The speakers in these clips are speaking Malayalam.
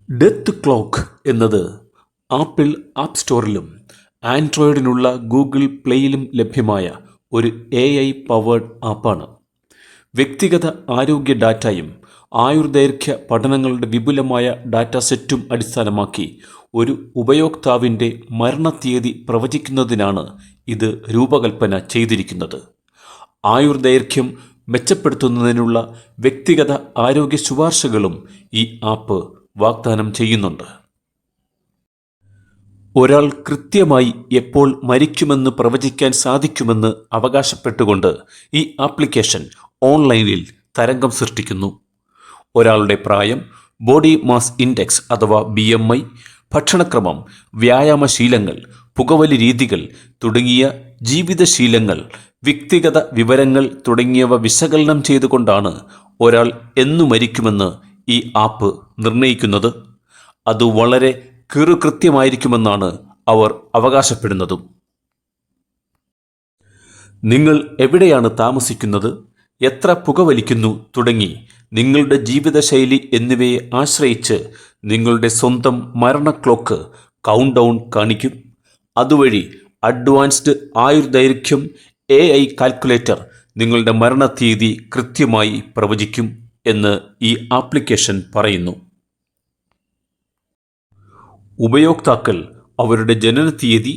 ഡെത്ത് ക്ലോക്ക് എന്നത് ആപ്പിൾ ആപ്പ് സ്റ്റോറിലും ആൻഡ്രോയിഡിനുള്ള ഗൂഗിൾ പ്ലേയിലും ലഭ്യമായ ഒരു AI പവേർഡ് ആപ്പാണ്. വ്യക്തിഗത ആരോഗ്യ ഡാറ്റയും ആയുർദൈർഘ്യ പഠനങ്ങളുടെ വിപുലമായ ഡാറ്റാസെറ്റും അടിസ്ഥാനമാക്കി ഒരു ഉപയോക്താവിൻ്റെ മരണത്തീയതി പ്രവചിക്കുന്നതിനാണ് ഇത് രൂപകൽപ്പന ചെയ്തിരിക്കുന്നത്. ആയുർദൈർഘ്യം മെച്ചപ്പെടുത്തുന്നതിനുള്ള വ്യക്തിഗത ആരോഗ്യ ശുപാർശകളും ഈ ആപ്പ് വാഗ്ദാനം ചെയ്യുന്നുണ്ട്. ഒരാൾ കൃത്യമായി എപ്പോൾ മരിക്കുമെന്ന് പ്രവചിക്കാൻ സാധിക്കുമെന്ന് അവകാശപ്പെട്ടുകൊണ്ട് ഈ ആപ്ലിക്കേഷൻ ഓൺലൈനിൽ തരംഗം സൃഷ്ടിക്കുന്നു. ഒരാളുടെ പ്രായം, ബോഡി മാസ് ഇൻഡെക്സ് അഥവാ BMI, ഭക്ഷണക്രമം, വ്യായാമശീലങ്ങൾ, പുകവലി രീതികൾ തുടങ്ങിയ ജീവിതശീലങ്ങൾ, വ്യക്തിഗത വിവരങ്ങൾ തുടങ്ങിയവ വിശകലനം ചെയ്തുകൊണ്ടാണ് ഒരാൾ എന്നു മരിക്കുമെന്ന് ഈ ആപ്പ് നിർണ്ണയിക്കുന്നത്. അത് വളരെ കൃത്യമായിരിക്കുമെന്നാണ് അവർ അവകാശപ്പെടുന്നതും. നിങ്ങൾ എവിടെയാണ് താമസിക്കുന്നത്, എത്ര പുകവലിക്കുന്നു തുടങ്ങി നിങ്ങളുടെ ജീവിതശൈലി എന്നിവയെ ആശ്രയിച്ച് നിങ്ങളുടെ സ്വന്തം മരണ ക്ലോക്ക് കൗണ്ട് ഡൗൺ കാണിക്കും. അതുവഴി അഡ്വാൻസ്ഡ് ആയുർദൈർഘ്യം AI കാൽക്കുലേറ്റർ നിങ്ങളുടെ മരണത്തീയതി കൃത്യമായി പ്രവചിക്കും എന്ന് ഈ ആപ്ലിക്കേഷൻ പറയുന്നു. ഉപയോക്താക്കൾ അവരുടെ ജനനത്തീയതി,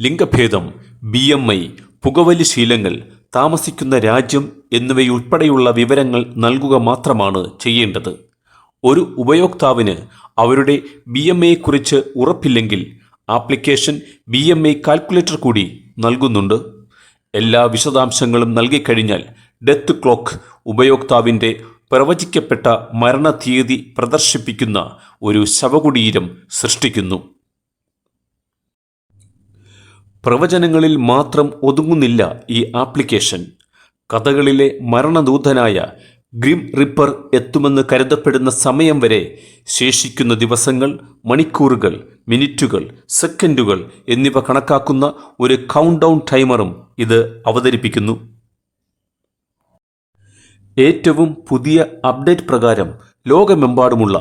ലിംഗഭേദം, BMI, പുകവലി ശീലങ്ങൾ, താമസിക്കുന്ന രാജ്യം എന്നിവയുൾപ്പെടെയുള്ള വിവരങ്ങൾ നൽകുക മാത്രമാണ് ചെയ്യേണ്ടത്. ഒരു ഉപയോക്താവിന് അവരുടെ BMIയെക്കുറിച്ച് ഉറപ്പില്ലെങ്കിൽ ആപ്ലിക്കേഷൻ BMI കാൽക്കുലേറ്റർ കൂടി നൽകുന്നുണ്ട്. എല്ലാ വിശദാംശങ്ങളും നൽകിക്കഴിഞ്ഞാൽ ഡെത്ത് ക്ലോക്ക് ഉപയോക്താവിൻ്റെ പ്രവചിക്കപ്പെട്ട മരണത്തീയതി പ്രദർശിപ്പിക്കുന്ന ഒരു ശവകുടീരം സൃഷ്ടിക്കുന്നു. പ്രവചനങ്ങളിൽ മാത്രം ഒതുങ്ങുന്നില്ല ഈ ആപ്ലിക്കേഷൻ. കഥകളിലെ മരണദൂതനായ ഗ്രിം റിപ്പർ എത്തുമെന്ന് കരുതപ്പെടുന്ന സമയം വരെ ശേഷിക്കുന്ന ദിവസങ്ങൾ, മണിക്കൂറുകൾ, മിനിറ്റുകൾ, സെക്കൻഡുകൾ എന്നിവ കണക്കാക്കുന്ന ഒരു കൗണ്ട് ഡൗൺ ടൈമറും ഇത് അവതരിപ്പിക്കുന്നു. ഏറ്റവും പുതിയ അപ്ഡേറ്റ് പ്രകാരം ലോകമെമ്പാടുമുള്ള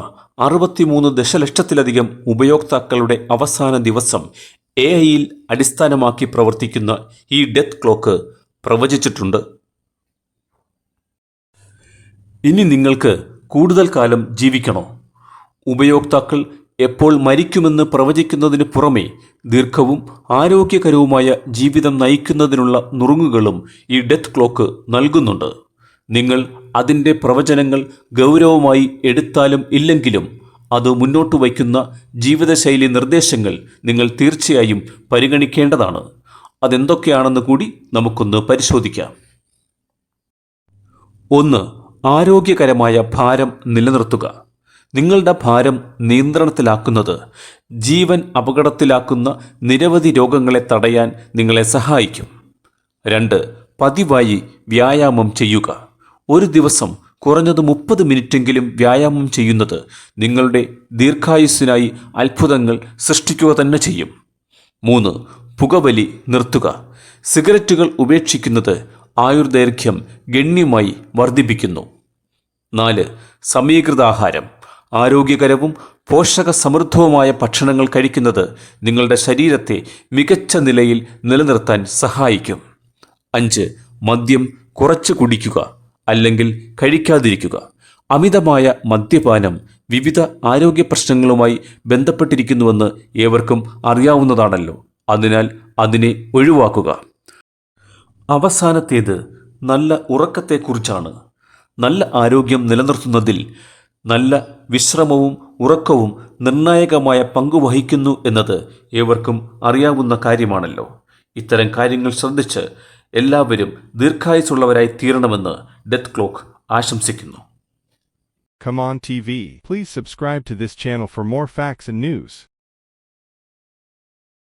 63 ദശലക്ഷത്തിലധികം ഉപയോക്താക്കളുടെ അവസാന ദിവസം AIയിൽ അടിസ്ഥാനമാക്കി പ്രവർത്തിക്കുന്ന ഈ ഡെത്ത് ക്ലോക്ക് പ്രവചിച്ചിട്ടുണ്ട്. ഇനി നിങ്ങൾക്ക് കൂടുതൽ കാലം ജീവിക്കണോ? ഉപയോക്താക്കൾ എപ്പോൾ മരിക്കുമെന്ന് പ്രവചിക്കുന്നതിന് പുറമെ ദീർഘവും ആരോഗ്യകരവുമായ ജീവിതം നയിക്കുന്നതിനുള്ള നുറുങ്ങുകളും ഈ ഡെത്ത് ക്ലോക്ക് നൽകുന്നുണ്ട്. നിങ്ങൾ അതിൻ്റെ പ്രവചനങ്ങൾ ഗൗരവമായി എടുത്താലും ഇല്ലെങ്കിലും അത് മുന്നോട്ട് വയ്ക്കുന്ന ജീവിതശൈലി നിർദ്ദേശങ്ങൾ നിങ്ങൾ തീർച്ചയായും പരിഗണിക്കേണ്ടതാണ്. അതെന്തൊക്കെയാണെന്ന് കൂടി നമുക്കൊന്ന് പരിശോധിക്കാം. 1. ആരോഗ്യകരമായ ഭാരം നിലനിർത്തുക. നിങ്ങളുടെ ഭാരം നിയന്ത്രണത്തിലാക്കുന്നത് ജീവൻ അപകടത്തിലാക്കുന്ന നിരവധി രോഗങ്ങളെ തടയാൻ നിങ്ങളെ സഹായിക്കും. 2. പതിവായി വ്യായാമം ചെയ്യുക. ഒരു ദിവസം കുറഞ്ഞത് 30 മിനിറ്റെങ്കിലും വ്യായാമം ചെയ്യുന്നത് നിങ്ങളുടെ ദീർഘായുസ്സിനായി അത്ഭുതങ്ങൾ സൃഷ്ടിക്കുക തന്നെ ചെയ്യും. 3. പുകവലി നിർത്തുക. സിഗരറ്റുകൾ ഉപേക്ഷിക്കുന്നത് ആയുർദൈർഘ്യം ഗണ്യമായി വർദ്ധിപ്പിക്കുന്നു. 4. സമീകൃതാഹാരം. ആരോഗ്യകരവും പോഷക സമൃദ്ധവുമായ ഭക്ഷണങ്ങൾ കഴിക്കുന്നത് നിങ്ങളുടെ ശരീരത്തെ മികച്ച നിലയിൽ നിലനിർത്താൻ സഹായിക്കും. 5. മദ്യം കുറച്ച് കുടിക്കുക അല്ലെങ്കിൽ കഴിക്കാതിരിക്കുക. അമിതമായ മദ്യപാനം വിവിധ ആരോഗ്യ പ്രശ്നങ്ങളുമായി ബന്ധപ്പെട്ടിരിക്കുന്നുവെന്ന് ഏവർക്കും അറിയാവുന്നതാണല്ലോ. അതിനാൽ അതിനെ ഒഴിവാക്കുക. അവസാനത്തേത് നല്ല ഉറക്കത്തെക്കുറിച്ചാണ്. നല്ല ആരോഗ്യം നിലനിർത്തുന്നതിൽ നല്ല വിശ്രമവും ഉറക്കവും നിർണായകമായ പങ്കുവഹിക്കുന്നു എന്നത് ഏവർക്കും അറിയാവുന്ന കാര്യമാണല്ലോ. ഇത്തരം കാര്യങ്ങൾ ശ്രദ്ധിച്ച് എല്ലാവരും ദീർഘായുസ്സുള്ളവരായി തീരണമെന്ന് ഡെത്ത് ക്ലോക്ക് ആശംസിക്കുന്നു. Come on TV. Please subscribe to this channel for more facts and news.